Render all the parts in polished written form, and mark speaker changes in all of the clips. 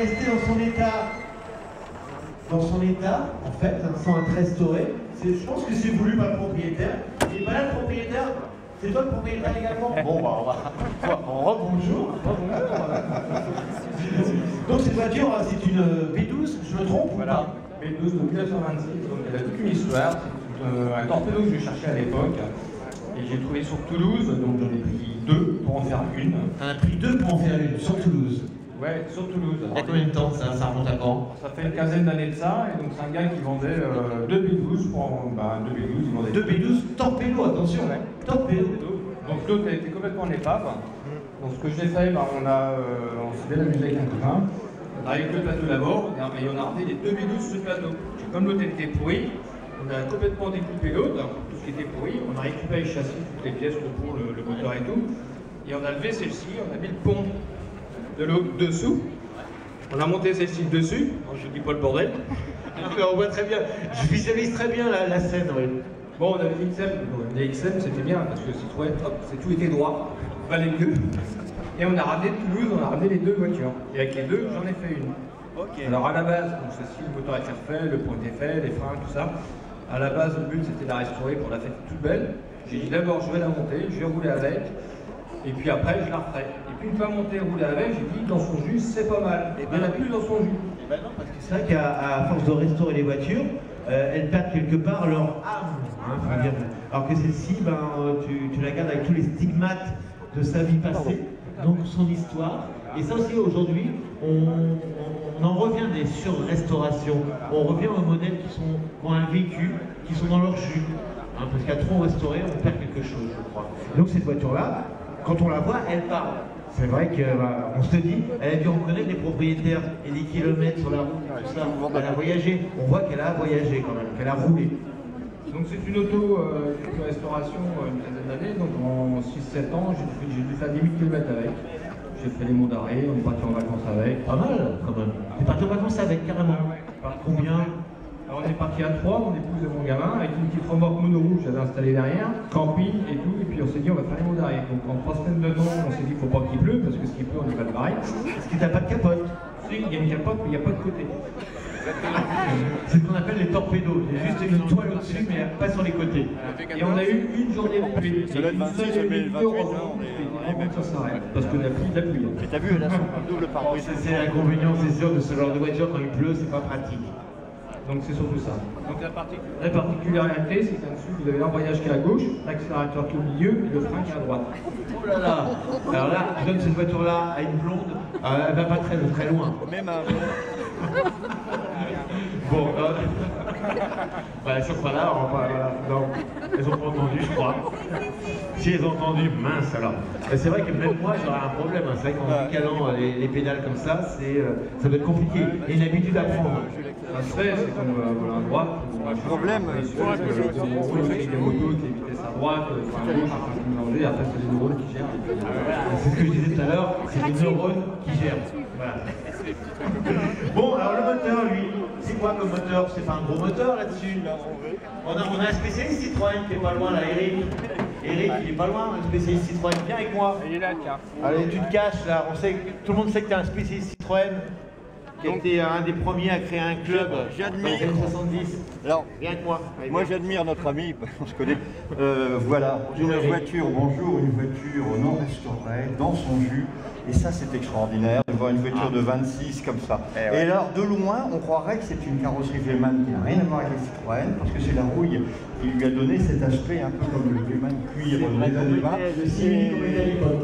Speaker 1: rester dans son état, en fait, sans être restauré. Je pense que c'est voulu par le propriétaire. Et voilà le propriétaire. C'est toi le propriétaire également? Bon, bah, on rebonjour. Donc cette voiture, c'est une B12, je me trompe?
Speaker 2: Voilà, B12 de 1926, donc elle a toute une histoire. C'est un torpedo que je cherchais à l'époque. Et j'ai trouvé sur Toulouse, donc j'en ai pris deux pour en faire une.
Speaker 1: T'en as pris deux pour en faire une, sur Toulouse?
Speaker 2: Ouais, sur Toulouse.
Speaker 1: Il y a combien de temps ça remonte à quand?
Speaker 2: Ça fait une quinzaine d'années de ça, et donc c'est un gars qui vendait deux B12 pour... deux B12, il vendait...
Speaker 1: Deux B12 torpedo, attention,
Speaker 2: ouais.
Speaker 1: Torpedo.
Speaker 2: Donc l'autre a été complètement en épave. Donc ce que j'ai fait, on s'est bien amusé avec un copain. On a avec le plateau d'abord, et on a ramené les deux B12 sur le plateau. Comme l'autre était pourri, on a complètement découpé l'autre, tout ce qui était pourri. On a récupéré le châssis, toutes les pièces, le pont, le moteur et tout. Et on a levé celle-ci, on a mis le pont de l'autre dessous. On a monté celle-ci dessus. Bon, je dis pas le bordel.
Speaker 1: On voit très bien, je visualise très bien la scène, oui.
Speaker 2: Bon, on avait l'XM, les XM c'était bien parce que Citroën, tout était droit, valait mieux. Et on a ramené de Toulouse, on a ramené les deux voitures. Et avec les deux, j'en ai fait une. Okay. Alors à la base, celle-ci, le moteur était refait, le pont était fait, les freins, tout ça. À la base, le but c'était de la restaurer pour la faire toute belle. J'ai dit d'abord, je vais la monter, je vais rouler avec. Et puis après, je la referai. Et puis une fois montée et roulée avec, j'ai dit, dans son jus, c'est pas mal. Et bien, il n'y en a plus dans son jus.
Speaker 1: Et ben non, parce que c'est vrai qu'à force de restaurer les voitures, elles perdent quelque part leur âme. Hein, voilà. Dire. Alors que celle-ci, tu la gardes avec tous les stigmates de sa vie passée, donc son histoire. Et ça aussi, aujourd'hui, on en revient des sur-restaurations. On revient aux modèles qui ont un vécu, qui sont dans leur jus. Hein, parce qu'à trop restaurer, on perd quelque chose, je crois. Donc cette voiture-là, quand on la voit, elle parle. C'est vrai qu'on se dit, elle a dû en connaître des propriétaires et des kilomètres sur la route, tout ça. Elle a voyagé. On voit qu'elle a voyagé quand même, qu'elle a roulé.
Speaker 2: Donc c'est une auto-restauration une quinzaine d'années, donc en 6-7 ans, j'ai dû faire 10 000 km avec. J'ai fait les monts d'arrêt, on est parti en vacances avec.
Speaker 1: Pas mal quand même. T'es parti en vacances avec, carrément.
Speaker 2: Ouais.
Speaker 1: Combien?
Speaker 2: Alors on est parti à 3, mon épouse et mon gamin, avec une petite remorque mono que j'avais installée derrière, camping et tout, et puis on s'est dit on va faire les monts d'arrêt. Donc en 3 semaines de temps, on s'est dit il faut pas qu'il pleut, parce que s'il pleut on n'est pas de pareil.
Speaker 1: Est-ce que t'as pas de capote?
Speaker 2: Si, il y a une capote, mais il n'y a pas de côté.
Speaker 1: C'est ce qu'on appelle les torpédos. Il y a juste une toile au-dessus, mais pas sur les côtés.
Speaker 2: Et on a eu une journée de pluie.
Speaker 3: C'est le 26, le 28,
Speaker 2: ça s'arrête. Parce que la pluie.
Speaker 3: Mais t'as vu, elle a son double pare-brise.
Speaker 1: C'est l'inconvénient, c'est sûr, de ce genre de voiture. Quand il pleut, c'est pas pratique.
Speaker 2: Donc c'est surtout ça. Donc la particularité, c'est qu'en dessous, vous avez l'embrayage qui est à gauche, l'accélérateur qui est au milieu et le frein qui est à droite.
Speaker 1: Oh là là! Alors là, je donne cette voiture-là à une blonde, elle va pas très loin.
Speaker 3: Même un...
Speaker 1: Bon, voilà, sur pas là, non, elles ont pas entendu, je crois. Si elles ont entendu, mince alors. C'est vrai que même moi j'aurais un problème, hein. C'est vrai qu'en décalant les pédales comme ça, ça doit être compliqué. Il y a une habitude à prendre.
Speaker 2: Ça se fait, c'est comme à droite.
Speaker 3: Le problème,
Speaker 2: il y a des motos, les vitesses à droite, à gauche, mélanger, après c'est les neurones qui gèrent.
Speaker 1: C'est ce que je disais tout à l'heure, c'est les neurones qui gèrent. Voilà. Bon, alors le moteur, lui, c'est quoi comme moteur? C'est pas un gros moteur là-dessus? On a un spécialiste Citroën qui est pas loin là, Eric. Eric, il est pas loin, un spécialiste Citroën. Viens avec moi.
Speaker 2: Il est là, tiens.
Speaker 1: Allez, tu te caches là. Tout le monde sait que tu es un spécialiste Citroën. Qui a été un des premiers à créer un club dans les années 70.
Speaker 3: Alors,
Speaker 1: viens avec moi. Allez,
Speaker 3: moi j'admire notre ami, on se connaît. Voilà, une voiture non restaurée, dans son jus. Et ça, c'est extraordinaire de voir une voiture de 26 comme ça. Et alors, de loin, on croirait que c'est une carrosserie Veyman qui n'a rien à voir avec les Citroën, parce que c'est la rouille qui lui a donné cet aspect un peu comme le Veyman cuir des années 20.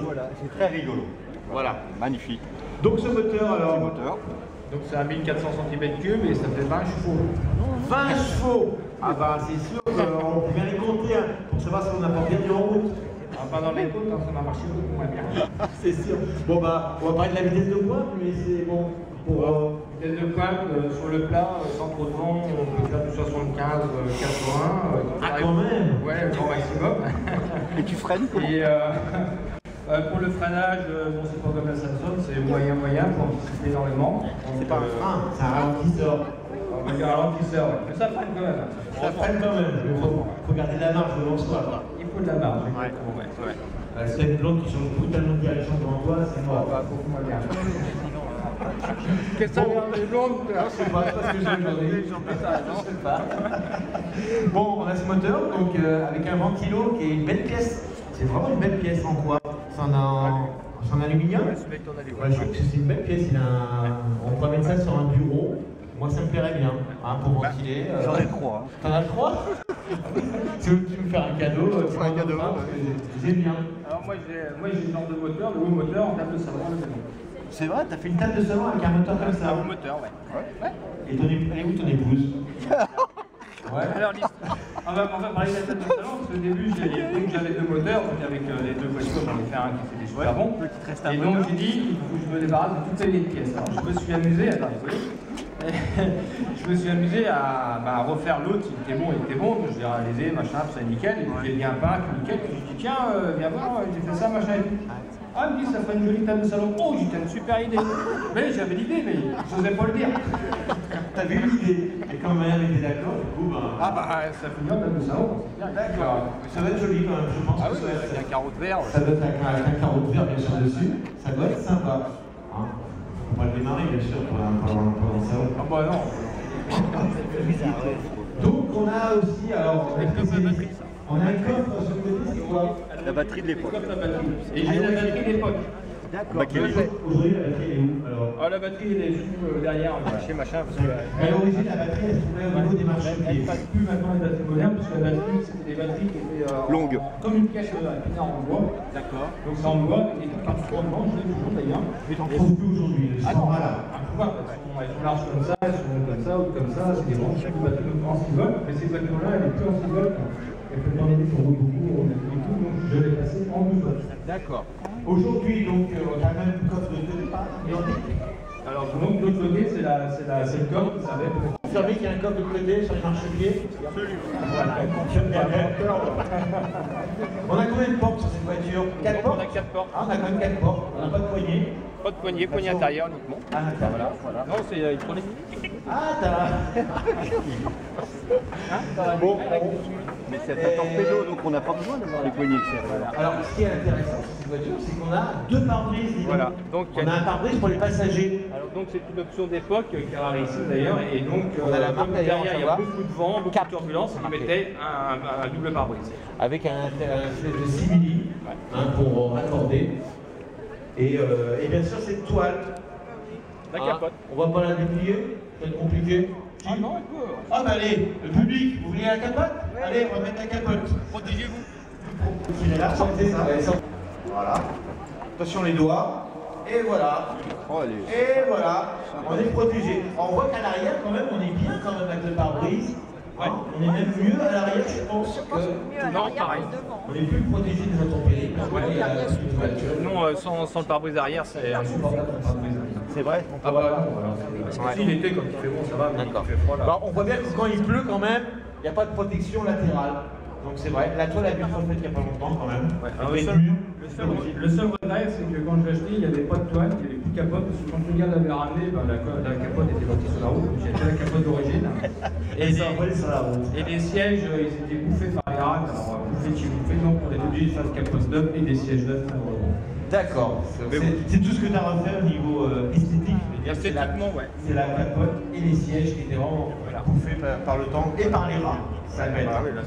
Speaker 3: Voilà, c'est très rigolo. Voilà, magnifique.
Speaker 1: Donc ce moteur, alors
Speaker 2: donc c'est à 1400 cm3 et ça fait 20 chevaux.
Speaker 1: 20 chevaux. Ah bah c'est sûr qu'on peut bien les compter hein, pour savoir si on a pas perdu en route.
Speaker 2: Ah, pas dans les côtes, hein, ça m'a marché beaucoup moins bien.
Speaker 1: C'est sûr. Bon bah, on va parler de la vitesse de pointe, mais c'est bon. Pour
Speaker 2: vitesse de pointe, sur le plat, sans trop de vent, on peut faire du 75, 80.
Speaker 1: Ah quand même.
Speaker 2: Ouais, grand maximum.
Speaker 3: Et tu freines comment?
Speaker 2: Et pour le freinage, bon c'est pas comme la Samsung, c'est moyen pour anticiper énormément.
Speaker 1: C'est pas un frein, c'est un ralentisseur.
Speaker 2: On va dire un ralentisseur, mais ça freine quand même.
Speaker 1: Ça freine quand même, il faut garder de la marge devant soi.
Speaker 2: Il faut de la marge.
Speaker 1: C'est une blonde qui change brutalement de direction devant toi, c'est mort.
Speaker 2: Beaucoup moins bien. Qu'est-ce que ça vient des blondes?
Speaker 1: Je sais pas, parce que je sais pas. Bon, on a ce moteur, donc avec un ventilo qui est une belle pièce. C'est vraiment une belle pièce en quoi? C'est en aluminium? Ouais, je trouve que c'est une belle pièce. On pourrait mettre ça sur un bureau. Moi, ça me plairait bien, hein, pour ventiler.
Speaker 3: J'en ai 3.
Speaker 1: T'en as 3? Si tu veux me faire un cadeau,
Speaker 3: un cadeau.
Speaker 1: J'aime bien.
Speaker 2: Alors moi j'ai le genre de moteur, le haut moteur en table de salon.
Speaker 1: C'est vrai, t'as fait une table de salon avec un moteur comme ça?
Speaker 2: Un haut moteur, ouais.
Speaker 1: Et elle est où ton épouse?
Speaker 2: Ouais. Alors, on va parler de la table de salon, parce qu'au début, j'avais 2 moteurs, donc avec les 2 voitures, j'en ai fait un qui était super bon. Et donc j'ai dit, il faut que je me débarrasse de toutes les pièces. Alors je me suis amusé, je me suis amusé à refaire l'autre, il était bon, donc je l'ai réalisé, machin, c'est nickel, et puis j'ai bien peint, nickel, puis je dis tiens, viens voir, j'ai fait ça, machin, et tout. Ah, il me dit, ça ferait une jolie table de salon. Oh, j'ai une super idée. Mais j'avais l'idée, mais je n'osais pas le dire.
Speaker 1: T'avais eu l'idée. Et quand ma mère était d'accord, du coup, ben...
Speaker 2: Ah bah, ça fait bien table de salon.
Speaker 1: D'accord. Ça va être joli quand même, je pense.
Speaker 2: Ah
Speaker 1: que
Speaker 2: oui, avec un carreau de verre.
Speaker 1: Ça doit être avec un carreau de verre, bien sûr, dessus. Ça doit être sympa. Hein, on va le démarrer, bien sûr, pour le salon.
Speaker 2: Ah bah non.
Speaker 1: Donc, on a aussi, alors... On a un coffre sur le côté, c'est quoi?
Speaker 3: La batterie de l'époque.
Speaker 2: Et j'ai la batterie d'époque.
Speaker 3: D'accord.
Speaker 1: Aujourd'hui, la batterie, elle est où alors?
Speaker 2: Ah, la batterie, elle est juste derrière, chez machin. Parce que,
Speaker 1: à l'origine, la batterie, elle se trouvait au niveau des marchepieds.
Speaker 2: elle ne passe plus maintenant les batteries modernes, parce que la batterie, c'était des batteries qui étaient
Speaker 3: longues.
Speaker 2: Comme une caisse à pinard en bois. D'accord. Donc c'est en bois, et quand tu prends dedans, je l'ai toujours d'ailleurs.
Speaker 1: Mais t'en trouves plus aujourd'hui, elles sont là.
Speaker 2: Elles sont larges comme ça, elles sont comme ça, ou comme ça, c'est des branches de batteries en civol, mais ces batteries-là, elle n'est plus en civol. Elle peut pas m'aider sur beaucoup, on a fait tout, donc je l'ai passé en 12 volts. D'accord.
Speaker 1: Aujourd'hui, donc, on a même une coffre de départ.
Speaker 2: Alors, donc, de l'autre côté, c'est le coffre, vous savez.
Speaker 1: Confirmez qu'il y a un coffre de côté sur les marchepieds. Absolument. Voilà, on confirme qu'il y a un coffre. On a combien de portes sur cette voiture? 4 portes?
Speaker 2: On a 4 portes.
Speaker 1: Ah, on a quand même 4 portes. On n'a pas de poignée.
Speaker 2: Pas de poignée, poignée intérieure uniquement.
Speaker 1: Ah, d'accord.
Speaker 2: Voilà. Non, c'est électronique.
Speaker 1: Ah, t'as...
Speaker 3: Bon, mais c'est un torpedo, donc on n'a pas besoin d'avoir les poignées extérieures.
Speaker 1: Alors, ce qui est intéressant sur cette voiture, c'est qu'on a 2 pare-brises.
Speaker 2: Voilà. Donc,
Speaker 1: on a un pare-brise pour les passagers.
Speaker 2: Alors, donc, c'est une option d'époque qui est rarissime d'ailleurs. Et donc,
Speaker 1: on a la marque
Speaker 2: derrière, il y a beaucoup de vent, beaucoup de turbulence. On mettait un double pare-brise.
Speaker 1: Avec un de simili pour raccorder. Et bien sûr, cette toile.
Speaker 2: La capote.
Speaker 1: On va pas la déplier, ça va être compliqué.
Speaker 2: Ah non, elle peut.
Speaker 1: Ah bah allez, le public, vous voulez la capote? Allez, on va mettre la capote.
Speaker 2: Protégez-vous.
Speaker 1: Là, ça. Voilà. Attention les doigts. Et voilà. Et voilà. On est protégé. On voit qu'à l'arrière, quand même, on est bien quand même avec le pare-brise. Ouais. On est même mieux à l'arrière, je pense que...
Speaker 2: Non, pareil.
Speaker 1: On est plus protégé des intempéries.
Speaker 2: Non, sans le pare-brise arrière, c'est insupportable.
Speaker 1: C'est vrai?
Speaker 2: Ah bah non. Si l'été, quand il fait bon, ça va, mais quand il fait froid, là...
Speaker 1: On voit bien que quand il pleut, quand même, il n'y a pas de protection latérale. Donc c'est vrai. La toile a bien été faite il n'y a pas longtemps, quand même.
Speaker 2: Ouais. Alors, le seul regret, c'est que quand je l'ai acheté, il n'y avait pas de toile, il n'y avait plus de capote, parce que quand le gars l'avait ramené, ben, la capote était partie sur la route, j'ai acheté la capote d'origine. Et les sièges, ils étaient bouffés par les rats, alors bouffés, donc on était obligé de faire une capote neuve et des sièges neufs.
Speaker 1: D'accord. C'est tout ce que tu as refait au niveau esthétique.
Speaker 2: Esthétiquement, ouais.
Speaker 1: C'est la capote et les sièges qui étaient vraiment bouffés par le temps et par les rats. Ça va être.
Speaker 2: Ah oui, là,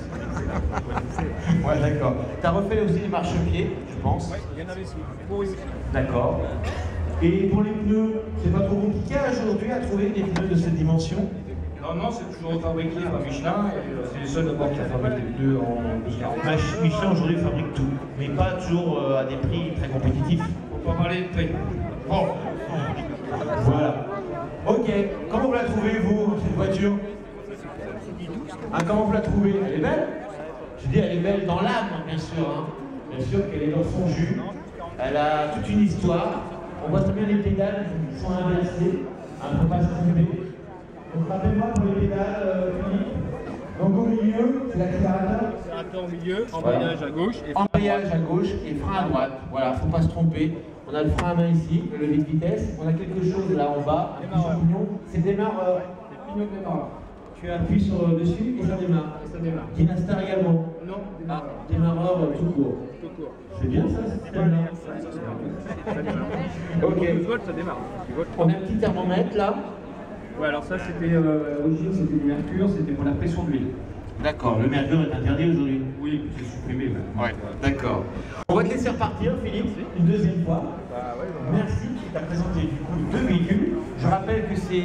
Speaker 2: c'est
Speaker 1: ouais, d'accord. Tu as refait aussi les marchepieds, je pense.
Speaker 2: Oui, il y en avait aussi.
Speaker 1: D'accord. Et pour les pneus, c'est pas trop compliqué aujourd'hui à trouver des pneus de cette dimension?
Speaker 2: Non, c'est toujours fabriqué par Michelin, et c'est les seuls d'abord qui fabriquent des pneus en 1240.
Speaker 1: Michelin aujourd'hui fabrique tout, mais pas toujours à des prix très compétitifs.
Speaker 2: Faut pas parler de prix.
Speaker 1: Bon. Voilà. Ok. Comment vous la trouvez, vous, cette voiture? Comment vous la trouvez? Elle est belle? Je dis, elle est belle dans l'âme, bien sûr. Hein. Bien sûr qu'elle est dans son jus. Elle a toute une histoire. On voit très bien les pédales qui sont inversées. Il ne faut pas se tromper. Donc, rappelez-moi pour les pédales, Philippe. Donc, au milieu, c'est l'accélérateur.
Speaker 2: L'accélérateur au milieu, embrayage à gauche.
Speaker 1: Embrayage à gauche et frein à droite. Voilà, il ne faut pas se tromper. On a le frein à main ici, le levier de vitesse. On a quelque chose là en bas, un petit pignon. C'est le démarreur.
Speaker 2: C'est le pignon de démarreur.
Speaker 1: Tu appuies sur le dessus et ça démarre. Dynastar également.
Speaker 2: Non,
Speaker 1: Démarreur tout court. C'est bien ça, ce système-là. Ok.
Speaker 4: Ça démarre.
Speaker 1: On a un petit thermomètre là.
Speaker 4: Ouais, alors ça c'était l'origine, c'était du mercure, c'était pour la pression de l'huile.
Speaker 1: D'accord, le mercure est interdit aujourd'hui.
Speaker 4: Oui, c'est supprimé.
Speaker 1: Ouais, d'accord. On va te laisser repartir, Philippe, une deuxième fois. Merci, tu t'as présenté du coup deux véhicules. Je rappelle que c'est.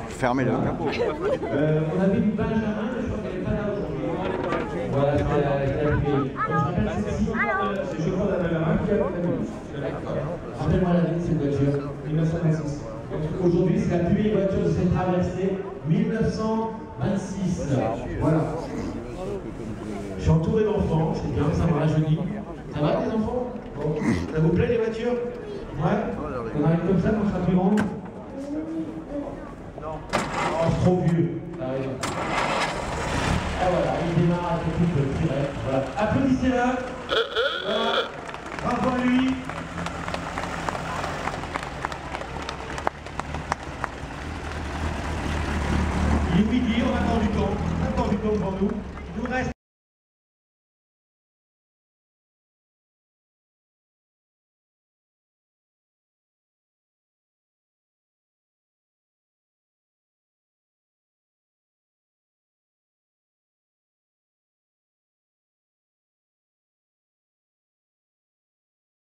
Speaker 3: Fermez le capot.
Speaker 1: On avait du Benjamin, je crois qu'elle n'est pas là aujourd'hui. Voilà, je rappelle celle-ci. C'est Geoffroy Benjamin qui a fait. Rappelle-moi l'année de cette voiture. 1926. Aujourd'hui, c'est la plus vieille voiture de cette traversée. 1926. Voilà. Je suis entouré d'enfants, c'est bien, ça me rajeunit. Ça va les enfants? Bon. Ça vous plaît les voitures? Ouais. On arrive comme ça quand on sera plus grand? Non. Oh, c'est trop vieux. Ah, voilà, il démarre avec tout le direct. Voilà. Applaudissez-la. Voilà. Bravo à lui. Il est midi, on attend du temps devant nous. Il nous reste